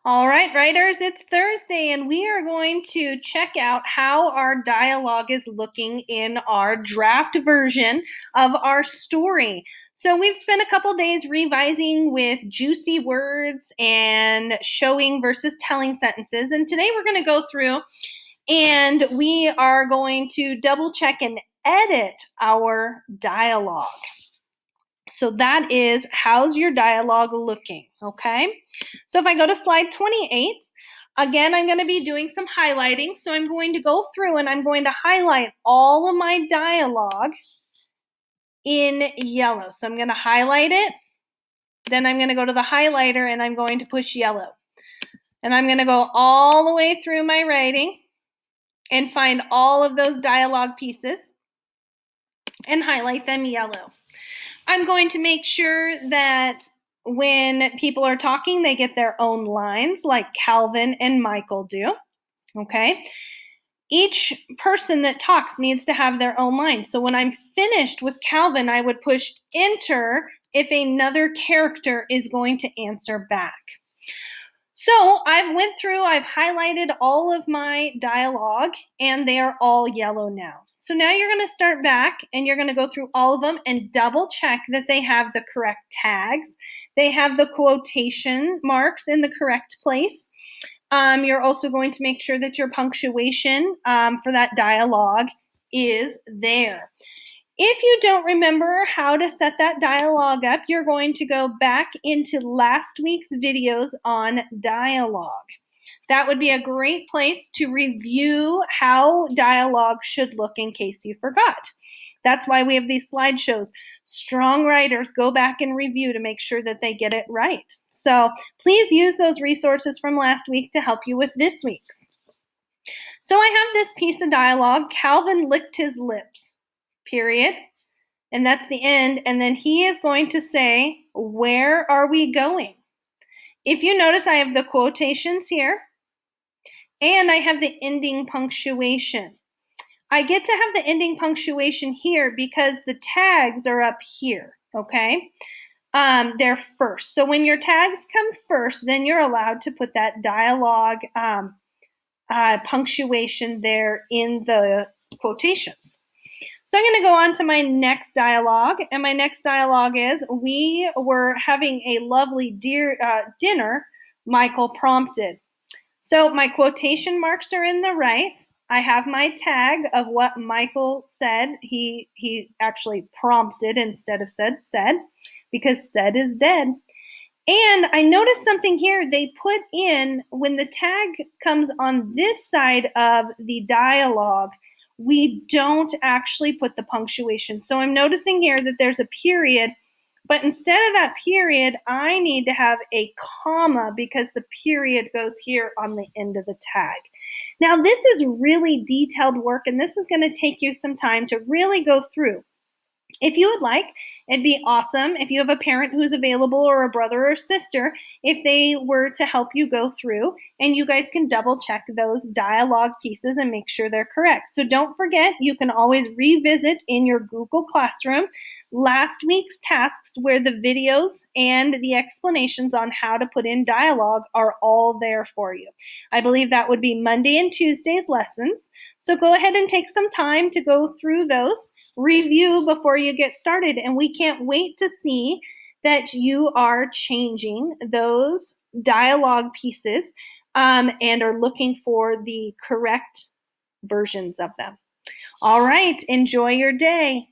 All right, writers, it's Thursday, and we are going to check out how our dialogue is looking in our draft version of our story. So we've spent a couple days revising with juicy words and showing versus telling sentences, and today we're going to go through and we are going to double check and edit our dialogue. So that is, how's your dialogue looking, okay? So if I go to slide 28, again, I'm going to be doing some highlighting. So I'm going to go through and I'm going to highlight all of my dialogue in yellow. So I'm going to highlight it. Then I'm going to go to the highlighter and I'm going to push yellow. And I'm going to go all the way through my writing and find all of those dialogue pieces and highlight them yellow. I'm going to make sure that when people are talking, they get their own lines like Calvin and Michael do, okay? Each person that talks needs to have their own line. So when I'm finished with Calvin, I would push enter if another character is going to answer back. So I've went through, I've highlighted all of my dialogue, and they are all yellow now. So now you're going to start back and you're going to go through all of them and double check that they have the correct tags. They have the quotation marks in the correct place. You're also going to make sure that your punctuation for that dialogue is there. If you don't remember how to set that dialogue up, you're going to go back into last week's videos on dialogue. That would be a great place to review how dialogue should look in case you forgot. That's why we have these slideshows. Strong writers go back and review to make sure that they get it right. So please use those resources from last week to help you with this week's. So I have this piece of dialogue. Calvin licked his lips, period. And that's the end. And then he is going to say, where are we going? If you notice, I have the quotations here. And I have the ending punctuation. I get to have the ending punctuation here because the tags are up here, okay? They're first. So when your tags come first, then you're allowed to put that dialogue punctuation there in the quotations. So I'm going to go on to my next dialogue, and my next dialogue is, we were having a lovely dinner, Michael prompted. So my quotation marks are in the right. I have my tag of what Michael said. He actually prompted instead of said, because said is dead. And I noticed something here. They put in, when the tag comes on this side of the dialogue, we don't actually put the punctuation. So I'm noticing here that there's a period, but instead of that period, I need to have a comma because the period goes here on the end of the tag. Now, this is really detailed work, and this is going to take you some time to really go through. If you would like, it'd be awesome if you have a parent who's available or a brother or sister, if they were to help you go through and you guys can double check those dialogue pieces and make sure they're correct. So don't forget, you can always revisit in your Google Classroom last week's tasks where the videos and the explanations on how to put in dialogue are all there for you. I believe that would be Monday and Tuesday's lessons. So go ahead and take some time to go through those. Review before you get started, and we can't wait to see that you are changing those dialogue pieces and are looking for the correct versions of them. All right, enjoy your day.